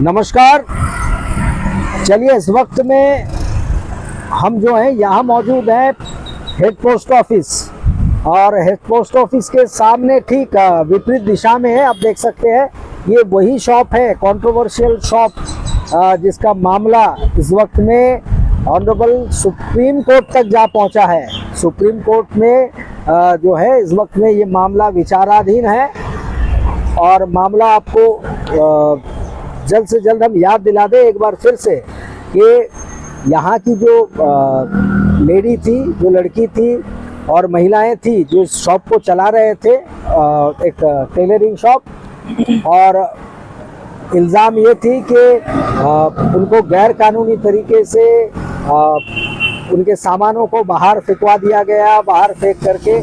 नमस्कार। चलिए, इस वक्त में हम जो हैं यहाँ मौजूद हैं हेड पोस्ट ऑफिस, और हेड पोस्ट ऑफिस के सामने ठीक विपरीत दिशा में है, आप देख सकते हैं ये वही शॉप है, कंट्रोवर्शियल शॉप, जिसका मामला इस वक्त में ऑनरेबल सुप्रीम कोर्ट तक जा पहुँचा है। सुप्रीम कोर्ट में जो है इस वक्त में ये मामला विचाराधीन है, और मामला आपको जल्द से जल्द हम याद दिला दें एक बार फिर से कि यहाँ की जो लेडी थी, जो लड़की थी और महिलाएं थी जो इस शॉप को चला रहे थे, एक टेलरिंग शॉप, और इल्ज़ाम ये थी कि उनको गैर कानूनी तरीके से उनके सामानों को बाहर फेंकवा दिया गया, बाहर फेंक करके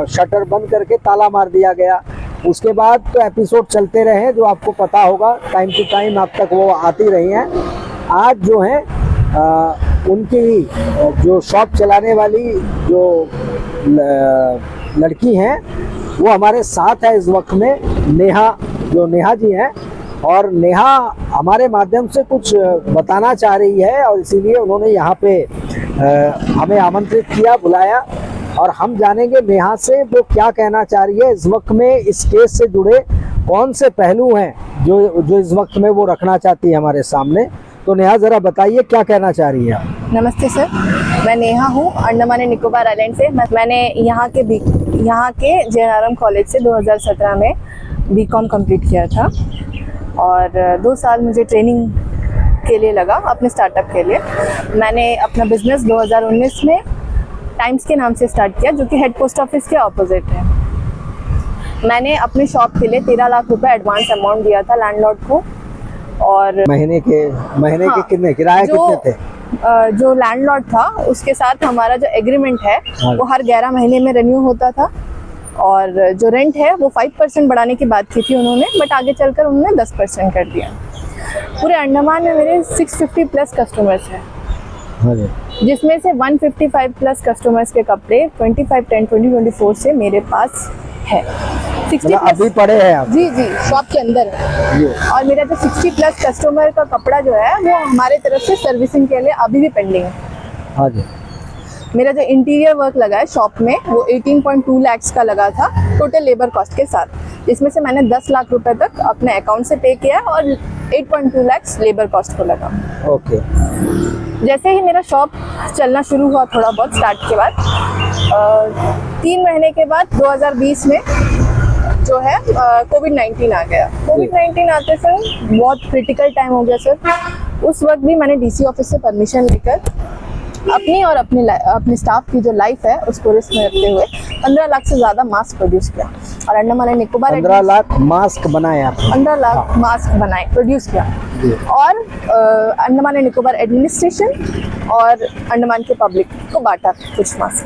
शटर बंद करके ताला मार दिया गया। उसके बाद तो एपिसोड चलते रहे जो आपको पता होगा, टाइम टू टाइम अब तक वो आती रही हैं। आज जो है उनकी जो शॉप चलाने वाली जो लड़की हैं वो हमारे साथ है इस वक्त में, नेहा जी हैं, और नेहा हमारे माध्यम से कुछ बताना चाह रही है, और इसीलिए उन्होंने यहाँ पे हमें आमंत्रित किया, बुलाया, और हम जानेंगे नेहा से वो क्या कहना चाह रही है। इस वक्त में इस केस से जुड़े कौन से पहलू हैं जो इस वक्त में वो रखना चाहती है हमारे सामने। तो नेहा, ज़रा बताइए क्या कहना चाह रही है आप। नमस्ते सर, मैं नेहा हूँ, अंडमान एंड निकोबार आइलैंड से। मैंने यहाँ के JNRM कॉलेज से 2017 में BCom कंप्लीट किया था, और 2 साल मुझे ट्रेनिंग के लिए लगा अपने स्टार्टअप के लिए। मैंने अपना बिजनेस 2019 में टाइम्स के नाम से स्टार्ट किया, जो कि हेड पोस्ट ऑफिस के ऑपोजिट है। मैंने अपने शॉप के लिए 13 लाख रुपए एडवांस अमाउंट दिया था लैंडलॉर्ड को, और महीने के कितने किराए कितने थे? जो लैंडलॉर्ड था उसके साथ हमारा जो एग्रीमेंट है वो हर 11 महीने में रिन्यू होता था, और जो रेंट है वो 5% बढ़ाने की बात की थी उन्होंने, बट आगे चलकर उन्होंने 10% कर दिया। पूरे अंडमान में मेरे 650 प्लस कस्टमर्स हैं, जिसमें से 155 प्लस कस्टमर्स के कपड़े 25/10/2024 से मेरे पास है। 60 अभी पड़े हैं आप? जी, शॉप के अंदर है। और मेरा जो 60 प्लस कस्टमर का कपड़ा जो है वो हमारे तरफ से सर्विसिंग के लिए अभी भी पेंडिंग है। हाँ जी। मेरा जो इंटीरियर वर्क लगा है शॉप में वो 18.2 लाख का लगा था टोटल लेबर कॉस्ट के साथ, जिसमें से मैंने 10 लाख रुपए तक अपने अकाउंट से पे किया, और 8.2 लाख लेबर कॉस्ट को लगा। ओके। जैसे ही मेरा शॉप चलना शुरू हुआ थोड़ा बहुत स्टार्ट के बाद, 3 महीने के बाद 2020 में जो है कोविड-19 आ गया। कोविड-19 आते सर बहुत क्रिटिकल टाइम हो गया सर। उस वक्त भी मैंने DC ऑफिस से परमिशन लेकर अपनी और अपने स्टाफ की जो लाइफ है उसको रिस्क में रखते हुए 15 लाख से ज़्यादा मास्क प्रोड्यूस किया, और अंडमान एंड निकोबार 15 लाख मास्क बनाए आपने? 15 लाख मास्क बनाए, प्रोड्यूस किया, और अंडमान एंड निकोबार एडमिनिस्ट्रेशन और अंडमान के पब्लिक को बांटा कुछ मास्क।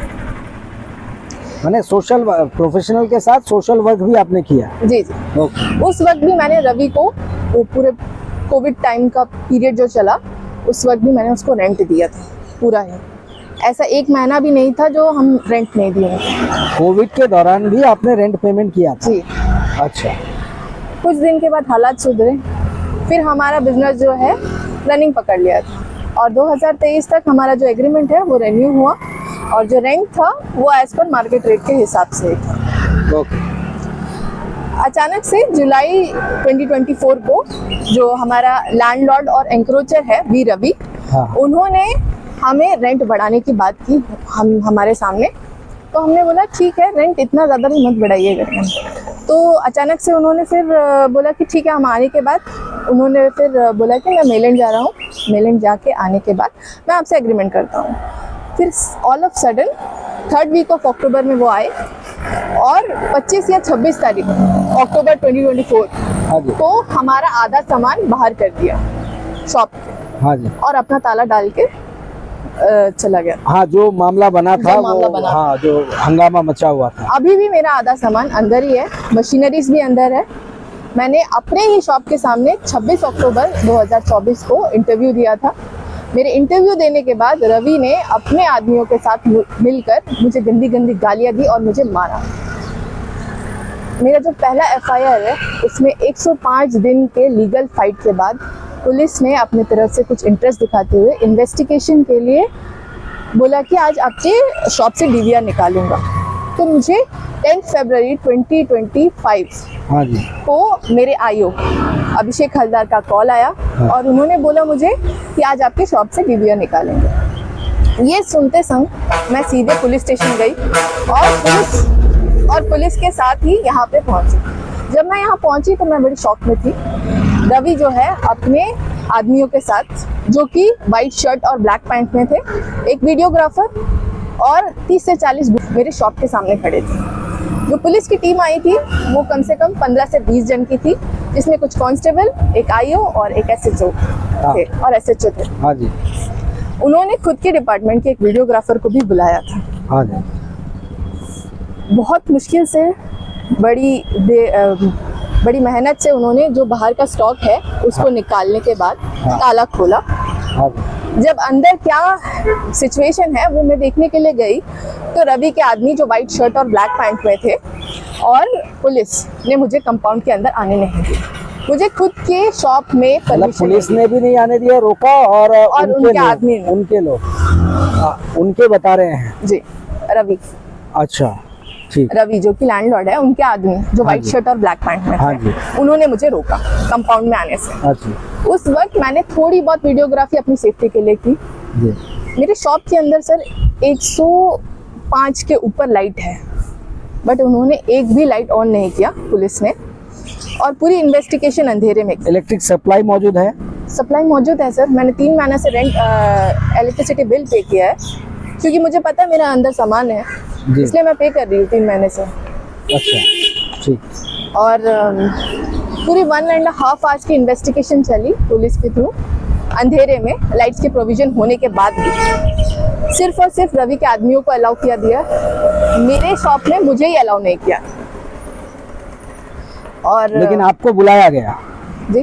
मैंने सोशल प्रोफेशनल के साथ सोशल वर्क भी आपने किया? जी। उस वक्त भी मैंने रवि को, वो पूरे कोविड टाइम का पीरियड जो चला उस वक्त भी मैंने उसको रेंट दिया था पूरा ही। ऐसा 1 महीना भी नहीं था जो हम रेंट नहीं दिए। कोविड के दौरान भी आपने रेंट पेमेंट किया था? जी। अच्छा। कुछ दिन के बाद हालात सुधरे, फिर हमारा बिजनेस जो है रनिंग पकड़ लिया था, और 2023 तक हमारा जो एग्रीमेंट है वो रेन्यू हुआ, और जो रेंट था वो एज पर मार्केट रेट के हिसाब से था। ओके। अचानक से जुलाई 2024 को जो हमारा लैंडलॉर्ड और एंक्रोचर है वी रवि, उन्होंने हमें रेंट बढ़ाने की बात की हमारे सामने। तो हमने बोला ठीक है, रेंट इतना ज़्यादा भी मत बढ़ाइएगा। तो अचानक से उन्होंने फिर बोला कि ठीक है, हम आने के बाद उन्होंने फिर बोला कि मैं मेलैंड जा रहा हूँ, मेलैंड जाके आने के बाद मैं आपसे एग्रीमेंट करता हूँ। फिर all of sudden 3rd week of October में वो आए, और 25 या 26 तारीख अक्टूबर 2024 को हमारा आधा सामान बाहर कर दिया शॉप के। हाँ जी। और अपना ताला डाल के चला गया। हाँ, जो मामला बना था वो, हाँ, जो हंगामा मचा हुआ था। अभी भी मेरा आधा सामान अंदर ही है, मशीनरीज भी अंदर है। मैंने अपने ही शॉप के सामने 26 अक्टूबर 2024 को इंटरव्यू दिया था। मेरे इंटरव्यू देने के बाद रवि ने अपने आदमियों के साथ मिलकर मुझे गंदी गंदी गालियां दी और मुझे मारा। मेरा जो पहला एफआईआर है उसमें 105 दिन के लीगल फाइट के बाद पुलिस ने अपनी तरफ से कुछ इंटरेस्ट दिखाते हुए इन्वेस्टिगेशन के लिए बोला कि आज आपके शॉप से डीवीआर निकालूंगा। तो मुझे 10 फरवरी 2025 हाँ जी। को मेरे आईओ अभिषेक हलदार का कॉल आया और उन्होंने बोला मुझे कि आज आपके शॉप से डीवीआर निकालेंगे। ये सुनते संग मैं सीधे पुलिस स्टेशन गई और पुलिस के साथ ही यहाँ पे पहुंची। जब मैं यहाँ पहुंची तो मैं बड़ी शॉक में थी। रवि जो है अपने आदमियों के साथ, जो कि वाइट शर्ट और ब्लैक पैंट में थे, एक वीडियोग्राफर और 30 से 40 मेरे शॉप के सामने खड़े थे। जो पुलिस की टीम आई थी वो कम से कम 15 से 20 जन की थी, जिसमें कुछ कांस्टेबल, एक आईओ और एक एसएचओ थे और एसएचओ थे। हाँ जी। उन्होंने खुद के डिपार्टमेंट के एक वीडियोग्राफर को भी बुलाया था। हाँ जी। बहुत मुश्किल से बड़ी मेहनत से उन्होंने जो बाहर का स्टॉक है उसको निकालने के बाद ताला खोला। हाँ। जब अंदर क्या सिचुएशन है वो मैं देखने के लिए गई तो रवि के आदमी जो वाइट शर्ट और ब्लैक पैंट में थे और पुलिस ने मुझे कंपाउंड के अंदर आने नहीं दिया। मुझे खुद के शॉप में पुलिस ने भी नहीं आने दिया, रोका और उनके आदमी, उनके लोग उनके बता रहे हैं जी, रवि। अच्छा, ठीक। रवि जो कि लैंडलॉर्ड है, उनके आदमी जो व्हाइट शर्ट और ब्लैक पैंट में थे, उन्होंने मुझे रोका कंपाउंड में आने से। अच्छा। उस वक्त मैंने थोड़ी बहुत वीडियोग्राफी अपनी सेफ्टी के लिए की। मेरे शॉप के अंदर सर 105 के ऊपर लाइट है, बट उन्होंने एक भी लाइट ऑन नहीं किया पुलिस ने, और पूरी इन्वेस्टिगेशन अंधेरे में। इलेक्ट्रिक सप्लाई मौजूद है? सप्लाई मौजूद है सर। मैंने 3 महीने से रेंट इलेक्ट्रिसिटी बिल पे किया है, क्योंकि मुझे पता है मेरा अंदर सामान है, इसलिए मैं पे कर रही हूँ 3 महीने से। अच्छा, ठीक। और पूरी 1.5 आवर्स की इन्वेस्टिगेशन चली पुलिस के थ्रू, अंधेरे में, लाइट्स के प्रोविजन होने के बाद भी सिर्फ और सिर्फ रवि के आदमियों को अलाउ किया दिया, मेरे शॉप में मुझे ही अलाउ नहीं किया। और लेकिन आपको बुलाया गया? जी,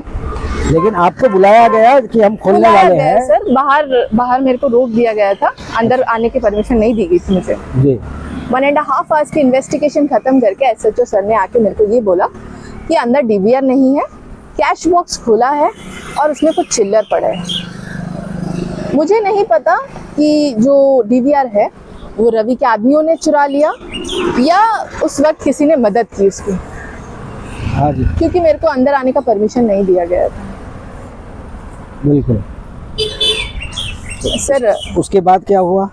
लेकिन आपको बुलाया गया कि हम खोलने वाले हैं? सर बाहर मेरे को रोक दिया गया था, अंदर आने की परमिशन नहीं दी गई थी मुझे। जी। 1.5 आवर्स की इन्वेस्टिगेशन खत्म करके एसएचओ सर ने आके मेरे को ये बोला कि अंदर डीवीआर नहीं है, कैश बॉक्स खुला है और उसमें कुछ चिल्लर पड़े हैं। मुझे नहीं पता कि जो डीवीआर है वो रवि के आदमियों ने चुरा लिया या उस वक्त किसी ने मदद की उसकी। हाँ जी। क्योंकि मेरे को अंदर आने का परमिशन नहीं दिया गया था। बिल्कुल सर। उसके बाद क्या हुआ?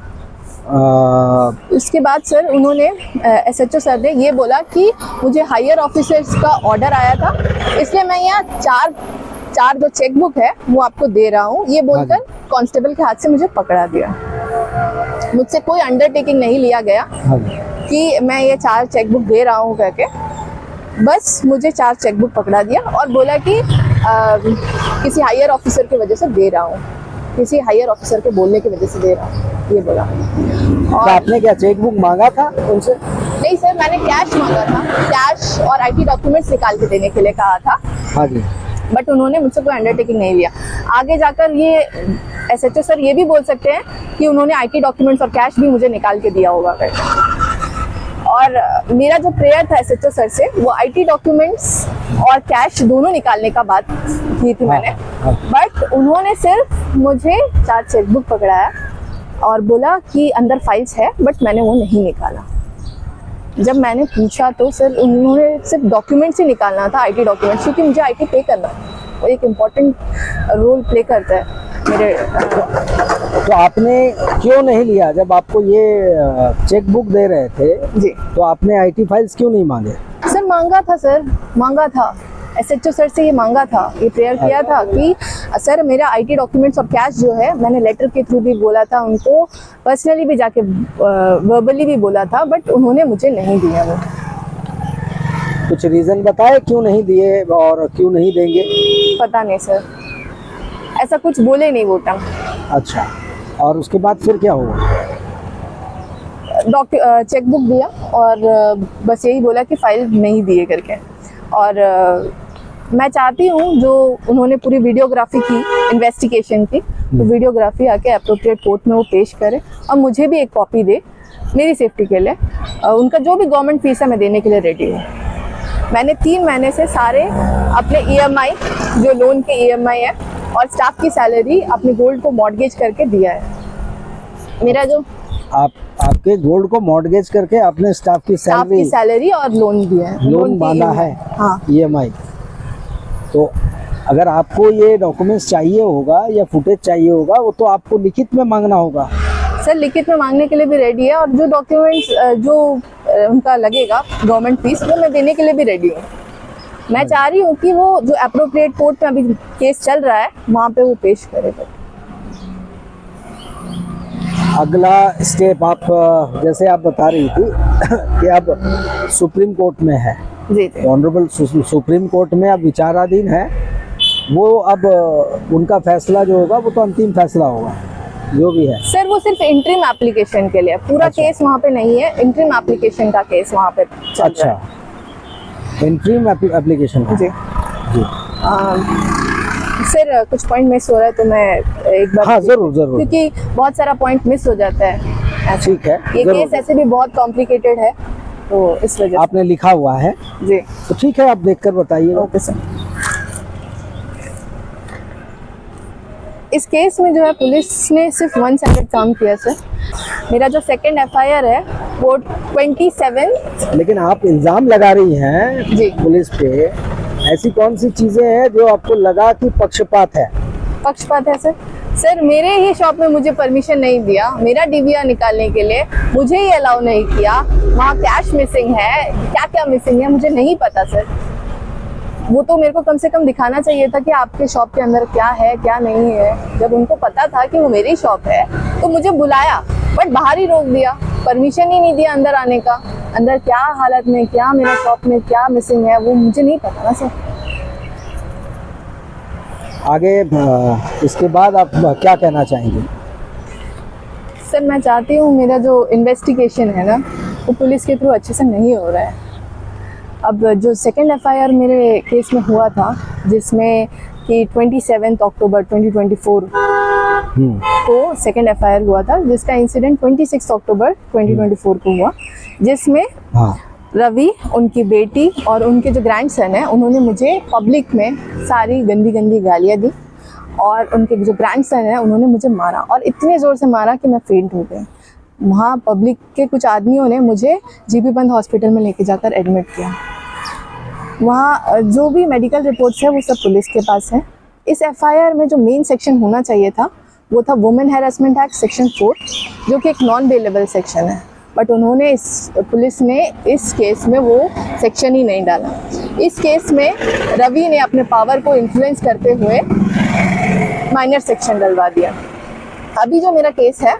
उसके बाद सर उन्होंने एसएचओ सर ने ये बोला कि मुझे हायर ऑफिसर्स का ऑर्डर आया था, इसलिए मैं यहाँ चार जो चेकबुक है वो आपको दे रहा हूँ, ये बोलकर कांस्टेबल के हाथ से मुझे पकड़ा दिया। मुझसे कोई अंडरटेकिंग नहीं लिया गया कि मैं ये 4 चेकबुक दे रहा हूँ करके, बस मुझे 4 चेकबुक पकड़ा दिया और बोला कि किसी हायर ऑफिसर की वजह से दे रहा हूँ, किसी हायर ऑफिसर के बोलने की वजह से दे रहा हूँ, ये बोला। और आपने क्या चेकबुक मांगा था उनसे? नहीं सर, मैंने कैश मांगा था, कैश और आईटी डॉक्यूमेंट्स निकाल के देने के लिए कहा था। हाँ जी। बट उन्होंने मुझसे कोई अंडरटेकिंग नहीं लिया। आगे जाकर ये एसएचओ सर ये भी बोल सकते हैं कि उन्होंने आईटी डॉक्यूमेंट्स और कैश भी मुझे निकाल के दिया होगा करके। और मेरा जो प्रेयर था एसएचओ सर से, वो आईटी डॉक्यूमेंट्स और कैश दोनों निकालने का बात की थी मैंने। बट उन्होंने सिर्फ मुझे 4 चेकबुक पकड़ाया और बोला कि अंदर फाइल्स है, बट मैंने वो नहीं निकाला। जब मैंने पूछा तो सर उन्होंने सिर्फ डॉक्यूमेंट्स ही निकालना था, आईटी डॉक्यूमेंट्स, क्योंकि मुझे आईटी पे करना है, वो एक इम्पॉर्टेंट रोल प्ले करता है मेरे। तो आपने क्यों नहीं लिया? जब आपको ये चेकबुक दे रहे थे जी, तो आपने आईटी फाइल्स क्यों नहीं मांगे? सर मांगा था एसएचओ सर से, ये मांगा था, ये प्रेयर किया था कि सर मेरा आईटी डॉक्यूमेंट्स और कैश जो है, मैंने लेटर के थ्रू भी बोला था उनको, पर्सनली भी जाके वर्बली भी बोला था, बट उन्होंने मुझे नहीं दिया। वो कुछ रीजन बताए क्यों नहीं दिए और क्यों नहीं देंगे? पता नहीं सर, ऐसा कुछ बोले नहीं वो टाइम। अच्छा, और उसके बाद फिर क्या हुआ? चेकबुक दिया और बस यही बोला कि फाइल नहीं दिए करके। और मैं चाहती हूँ जो उन्होंने पूरी वीडियोग्राफी की इन्वेस्टिगेशन की, तो वीडियोग्राफी आके अप्रोप्रिएट कोर्ट में वो पेश करे और मुझे भी एक कॉपी दे मेरी सेफ्टी के लिए। उनका जो भी गवर्नमेंट फीस है मैं देने के लिए रेडी हूँ। मैंने 3 महीने से सारे अपने EMI, जो लोन के EMI है, और स्टाफ की सैलरी अपने गोल्ड को मॉर्गेज करके दिया है। मेरा जो आपके गोल्ड को मॉर्गेज करके आपने स्टाफ की सैलरी और लोन दिया है, लोन बांधा है। हाँ, EMI। तो अगर आपको ये डॉक्यूमेंट्स चाहिए होगा या फुटेज चाहिए होगा, वो तो आपको लिखित में मांगना होगा। सर लिखित में मांगने के लिए भी रेडी है, और जो डॉक्यूमेंट्स जो उनका लगेगा गवर्नमेंट फीस, वो मैं देने के लिए भी रेडी हूँ। मैं चाह रही हूँ कि वो जो अप्रोप्रिएट कोर्ट में अभी केस चल रहा है वहाँ पे वो पेश करे। अगला स्टेप आप जैसे आप बता रही थी कि अब सुप्रीम कोर्ट में है, जी ऑनरेबल सुप्रीम कोर्ट में अब विचाराधीन है। वो अब उनका फैसला जो होगा वो तो अंतिम फैसला होगा जो भी है। सर वो सिर्फ इंटरिम एप्लीकेशन के लिए, पूरा केस वहाँ पे नहीं है, इंटरिम एप्लीकेशन का केस वहाँ पे चल रहा है। अच्छा, इंटरिम एप्लीकेशन जी जी। सर कुछ पॉइंट मिस हो रहा है तो मैं एक बार, हाँ जरूर जरूर, क्योंकि बहुत सारा पॉइंट मिस हो जाता है। ठीक है, ये केस ऐसे भी बहुत कॉम्प्लिकेटेड है, तो इस वजह से आपने लिखा हुआ है जी। तो ठीक है, आप देखकर बताइए। Okay sir. इस केस में जो है पुलिस ने सिर्फ 1 साइडेड काम किया सर। मेरा जो सेकंड FIR है वो 27। लेकिन आप इल्जाम लगा रही हैं जी पुलिस पे, ऐसी कौन सी चीजें हैं जो आपको लगा कि पक्षपात है? पक्षपात है सर। सर मेरे ही शॉप में मुझे परमिशन नहीं दिया, मेरा DVR निकालने के लिए मुझे ही अलाउ नहीं किया। वहाँ कैश मिसिंग है, क्या क्या मिसिंग है मुझे नहीं पता सर। वो तो मेरे को कम से कम दिखाना चाहिए था कि आपके शॉप के अंदर क्या है क्या नहीं है। जब उनको पता था कि वो मेरी शॉप है तो मुझे बुलाया, बट बाहर ही रोक दिया, परमिशन ही नहीं दिया अंदर आने का। अंदर क्या हालत में, क्या मेरा शॉप में क्या मिसिंग है वो मुझे नहीं पता ना सर। आगे इसके बाद आप क्या कहना चाहेंगे? सर मैं चाहती हूँ मेरा जो इन्वेस्टिगेशन है ना वो पुलिस के थ्रू अच्छे से नहीं हो रहा है। अब जो सेकंड FIR मेरे केस में हुआ था, जिसमें कि 27 अक्टूबर 2024 को सेकंड FIR हुआ था, जिसका इंसिडेंट 26 अक्टूबर 2024 को हुआ, जिसमें रवि, उनकी बेटी और उनके जो ग्रैंडसन है, उन्होंने मुझे पब्लिक में सारी गंदी गंदी गालियाँ दी, और उनके जो ग्रैंडसन है उन्होंने मुझे मारा, और इतने ज़ोर से मारा कि मैं फेंट हो गई। वहाँ पब्लिक के कुछ आदमियों ने मुझे GB बंद हॉस्पिटल में लेके जाकर एडमिट किया। वहाँ जो भी मेडिकल रिपोर्ट्स है वो सब पुलिस के पास है। इस FIR में जो मेन सेक्शन होना चाहिए था वो था वुमेन हैरेसमेंट एक्ट सेक्शन 4, जो कि एक नॉन बेलेबल सेक्शन है, बट उन्होंने पुलिस ने इस केस में वो सेक्शन ही नहीं डाला। इस केस में रवि ने अपने पावर को इन्फ्लुएंस करते हुए माइनर सेक्शन डलवा दिया। अभी जो मेरा केस है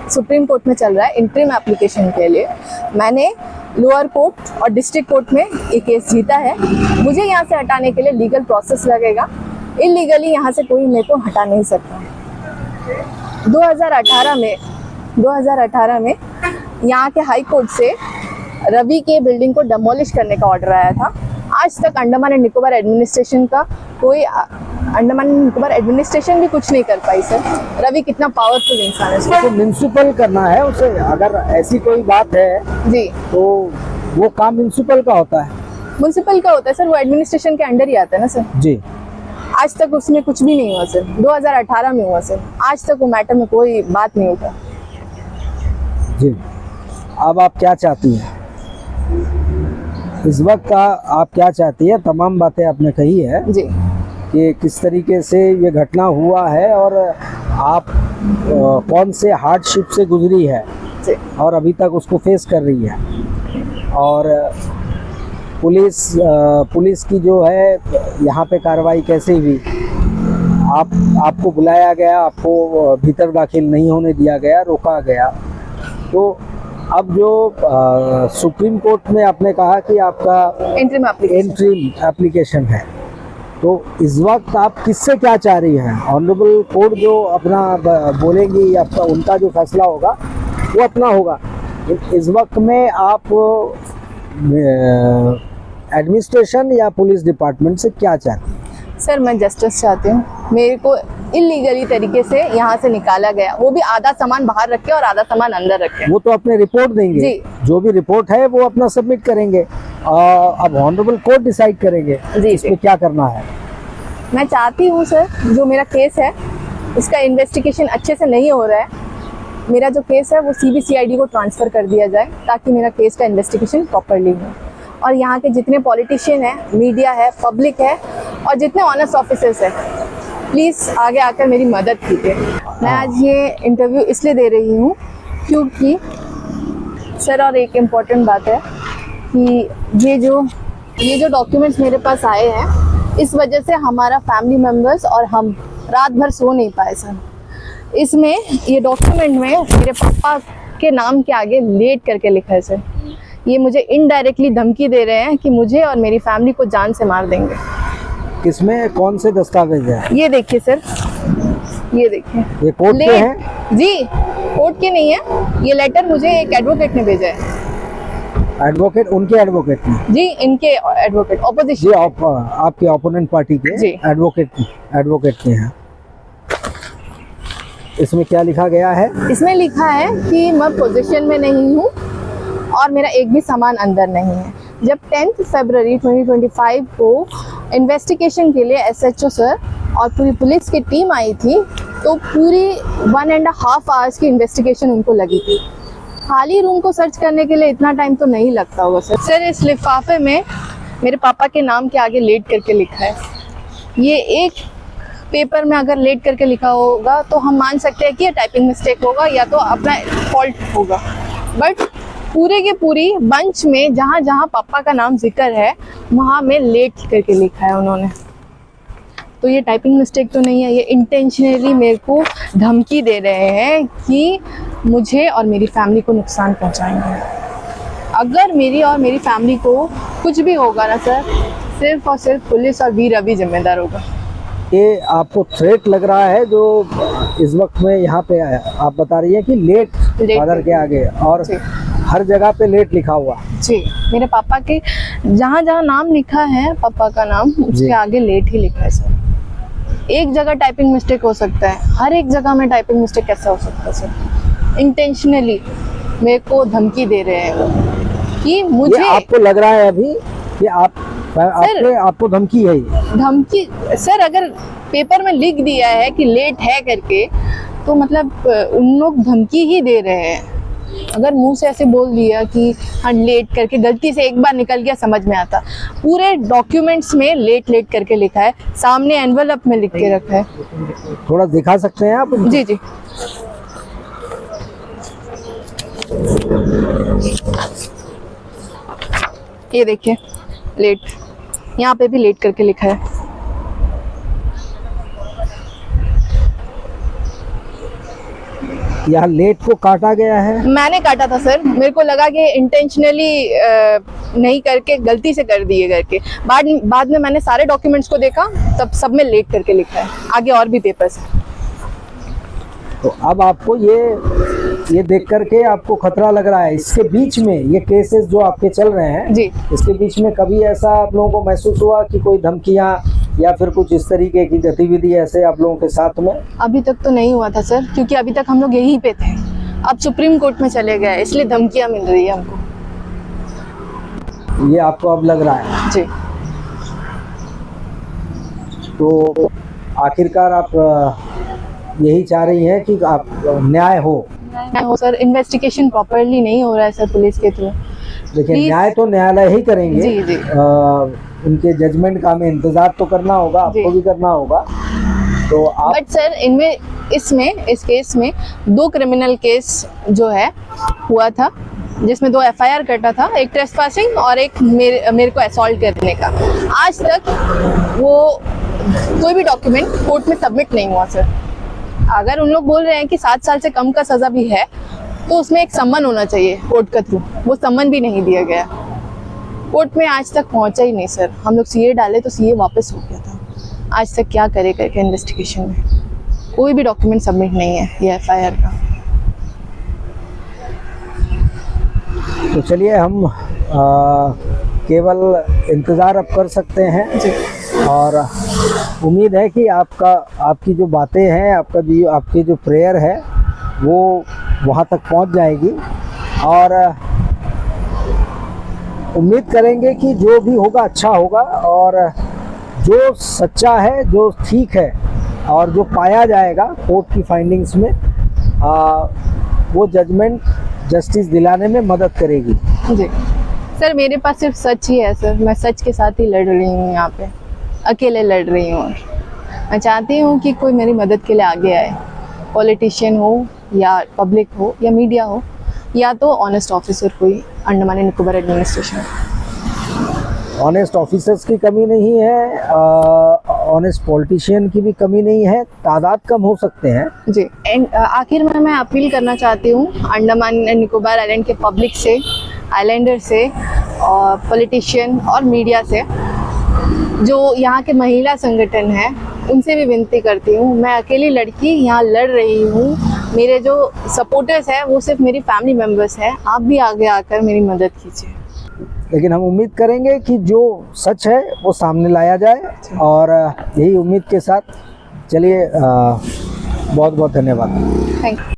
सुप्रीम कोर्ट में चल रहा है इंटरिम एप्लीकेशन के लिए, मैंने लोअर कोर्ट और डिस्ट्रिक्ट कोर्ट में ये केस जीता है। मुझे यहाँ से हटाने के लिए लीगल प्रोसेस लगेगा, इलीगली यहाँ से कोई मेरे को हटा नहीं सकता। 2018 में यहाँ के हाई कोर्ट से रवि के बिल्डिंग को डेमोलिश करने का ऑर्डर आया था। आज तक अंडमान एंड निकोबार एडमिनिस्ट्रेशन का कोई अंडमान एंड निकोबार एडमिनिस्ट्रेशन भी कुछ नहीं कर पाई सर। रवि कितना पावरफुल इंसान है। उसको म्युनिसिपल करना है उसे, अगर ऐसी कोई बात है जी तो वो काम म्युनिसिपल का होता है। म्युनिसिपल का होता है सर, वो एडमिनिस्ट्रेशन के अंडर ही आता है ना सर जी। आज तक उसमें कुछ भी नहीं हुआ सर। 2018 में हुआ सर, आज तक वो मैटर में कोई बात नहीं उठा जी। अब आप क्या चाहती हैं इस वक्त का? आप क्या चाहती है? तमाम बातें आपने कही है जी कि किस तरीके से ये घटना हुआ है और आप कौन से हार्डशिप से गुजरी है जी, और अभी तक उसको फेस कर रही है। और पुलिस की जो है यहाँ पे कार्रवाई कैसे हुई, आपको बुलाया गया, आपको भीतर दाखिल नहीं होने दिया गया, रोका गया। तो अब जो सुप्रीम कोर्ट में आपने कहा कि आपका इंटरिम एप्लीकेशन है, तो इस वक्त आप किससे क्या चाह रही हैं? ऑनरेबल कोर्ट जो अपना बोलेंगी, आपका उनका जो फैसला होगा वो अपना होगा। इस वक्त में आप एडमिनिस्ट्रेशन या पुलिस डिपार्टमेंट से क्या चाहती हैं? सर मैं जस्टिस चाहती हूँ। मेरे को इलीगली तरीके से यहाँ से निकाला गया, वो भी आधा सामान बाहर रखे और आधा सामान अंदर रखे। वो तो अपने रिपोर्ट देंगे जी। जो भी रिपोर्ट है वो अपना सबमिट करेंगे। अब ऑनरेबल कोर्ट डिसाइड करेंगे जी, इसमें जी। क्या करना है। मैं चाहती हूँ सर, जो मेरा केस है इसका इन्वेस्टिगेशन अच्छे से नहीं हो रहा है। मेरा जो केस है वो CBCID को ट्रांसफ़र कर दिया जाए ताकि मेरा केस का इन्वेस्टिगेशन प्रॉपरली हो। और यहाँ के जितने पॉलिटिशियन हैं, मीडिया है, पब्लिक है और जितने ऑनेस्ट ऑफिसर्स हैं, प्लीज़ आगे आकर मेरी मदद कीजिए। मैं आज ये इंटरव्यू इसलिए दे रही हूँ क्योंकि सर, और एक इम्पॉर्टेंट बात है कि ये जो डॉक्यूमेंट्स मेरे पास आए हैं, इस वजह से हमारा फैमिली मेम्बर्स और हम रात भर सो नहीं पाए सर। इसमें ये डॉक्यूमेंट में मेरे पापा के नाम के आगे लेट करके लिखा है सर। ये मुझे इनडायरेक्टली धमकी दे रहे हैं कि मुझे और मेरी फैमिली को जान से मार देंगे। किसमें कौन से दस्तावेज है? ये देखिए सर, ये देखिए, ये कोर्ट के हैं? जी, कोर्ट के नहीं है। ये लेटर मुझे एक एडवोकेट ने भेजा है। एडवोकेट? उनके एडवोकेट ने? जी, इनके एडवोकेट, जी, ऑपोजिशन। आपके ओपोनेंट पार्टी के जी। एडवोकेट के हैं। इसमें क्या लिखा गया है? इसमें लिखा है कि मैं पोजीशन में नहीं हूँ और मेरा एक भी सामान अंदर नहीं है। जब 10 फरवरी 2025 को इन्वेस्टिगेशन के लिए SHO सर और पूरी पुलिस की टीम आई थी, तो पूरी 1.5 आवर्स की इन्वेस्टिगेशन उनको लगी थी। खाली रूम को सर्च करने के लिए इतना टाइम तो नहीं लगता होगा सर। सर, इस लिफाफे में मेरे पापा के नाम के आगे लेट करके लिखा है। ये एक पेपर में अगर लेट करके लिखा होगा तो हम मान सकते हैं कि ये टाइपिंग मिस्टेक होगा या तो अपना फॉल्ट होगा, बट पूरे के पूरी बंच में जहाँ जहाँ पापा का नाम जिक्र है वहाँ में लेट करके लिखा है उन्होंने। तो ये टाइपिंग मिस्टेक तो नहीं है, ये इंटेंशनली मेरे को धमकी दे रहे हैं कि मुझे और मेरी फैमिली को नुकसान पहुँचाएंगे। अगर मेरी और मेरी फैमिली को कुछ भी होगा ना सर, सिर्फ और सिर्फ पुलिस और वीर रवि जिम्मेदार होगा। ये आपको थ्रेट लग रहा है जो इस वक्त में यहाँ पे आप बता रही है कि लेट फादर के आगे, और जी। हर जगह पे लेट लिखा हुआ? जी, मेरे पापा के जहाँ जहाँ नाम लिखा है पापा का नाम, उसके आगे लेट ही लिखा है सर। एक जगह टाइपिंग मिस्टेक हो सकता है, हर एक जगह में टाइपिंग मिस्टेक कैसे हो सकता है सर? इंटेंशनली मेरे को धमकी दे रहे हैं कि मुझे। ये आपको लग रहा है अभी कि आपको धमकी है? धमकी सर, अगर पेपर में लिख दिया है कि लेट है करके, तो मतलब उन लोग धमकी ही दे रहे हैं। अगर मुंह से ऐसे बोल दिया कि हाँ लेट करके, गलती से एक बार निकल गया, समझ में आता। पूरे डॉक्यूमेंट्स में लेट लेट करके लिखा है, सामने एनवेलप में लिख के रखा है। थोड़ा दिखा सकते हैं आप? जी जी, ये देखिए लेट, यहाँ पे भी लेट करके लिखा है। यहाँ लेट को काटा गया है? मैंने काटा था सर, मेरे को लगा कि इंटेंशनली नहीं करके गलती से कर दिए करके। बाद में मैंने सारे डॉक्यूमेंट्स को देखा, तब सब में लेट करके लिखा है। आगे और भी पेपर्स हैं। तो अब आपको ये देख करके आपको खतरा लग रहा है? इसके बीच में ये केसेस जो आपके चल रहे हैं जी, इसके बीच में कभी ऐसा आप लोगों को महसूस हुआ कि कोई धमकियां या फिर कुछ इस तरीके की गतिविधि ऐसे आप लोगों के साथ में? अभी तक तो नहीं हुआ था सर, क्योंकि अभी तक हम लोग यहीं पे थे। अब सुप्रीम कोर्ट में चले गए, इसलिए धमकियां मिल रही है हमको। ये आपको अब लग रहा है? जी। तो आखिरकार आप यही चाह रही हैं कि आप न्याय हो? सर, इन्वेस्टिगेशन प्रॉपरली नहीं हो रहा है सर पुलिस के थ्रू। देखिए, न्याय तो न्यायालय ही करेंगे। जी जी, उनके जजमेंट का हमें इंतजार तो करना होगा, आपको भी करना होगा। तो आप बट सर, इस केस में 2 क्रिमिनल केस जो है हुआ था, जिसमें 2 FIR कटा था, एक ट्रेसपासिंग और एक मेरे को असॉल्ट करने का। आज तक वो कोई भी डॉक्यूमेंट कोर्ट में सबमिट नहीं हुआ सर। अगर उन लोग बोल रहे हैं कि 7 साल से कम का सजा भी है, तो उसमें एक सम्मन होना चाहिए कोर्ट के थ्रू। वो सम्मन भी नहीं दिया गया, कोर्ट में आज तक पहुंचा ही नहीं सर। हम लोग CA डाले तो CA वापस हो गया था। आज तक क्या करे करके इन्वेस्टिगेशन में कोई भी डॉक्यूमेंट सबमिट नहीं है ये FIR का। तो चलिए, हम केवल इंतज़ार अब कर सकते हैं जी। और उम्मीद है कि आपकी जो बातें हैं, आपकी जो प्रेयर है वो वहाँ तक पहुँच जाएगी और उम्मीद करेंगे कि जो भी होगा अच्छा होगा, और जो सच्चा है, जो ठीक है, और जो पाया जाएगा कोर्ट की फाइंडिंग्स में, वो जजमेंट जस्टिस दिलाने में मदद करेगी। जी सर, मेरे पास सिर्फ सच ही है सर। मैं सच के साथ ही लड़ रही हूँ, यहाँ पे अकेले लड़ रही हूँ। और मैं चाहती हूँ कि कोई मेरी मदद के लिए आगे आए, पॉलिटिशियन हो या पब्लिक हो या मीडिया हो, या तो ऑनेस्ट ऑफिसर कोई Andaman and Nicobar administration. Honest officers की कमी नहीं है, ऑनेस्ट पॉलिटिशियन की भी कमी नहीं है, तादाद कम हो सकते हैं। जी, एंड आखिर में मैं अपील करना चाहती हूँ अंडमान एंड निकोबार आइलैंड के पब्लिक से, आइलैंडर से, और पॉलिटिशियन और मीडिया से, जो यहाँ के महिला संगठन हैं, उनसे भी विनती करती हूँ। मैं अकेली लड़की यहाँ लड़ रही हूँ, मेरे जो सपोर्टर्स हैं वो सिर्फ मेरी फैमिली मेम्बर्स हैं। आप भी आगे आकर मेरी मदद कीजिए। लेकिन हम उम्मीद करेंगे कि जो सच है वो सामने लाया जाए, और यही उम्मीद के साथ चलिए, बहुत बहुत धन्यवाद। Thank you.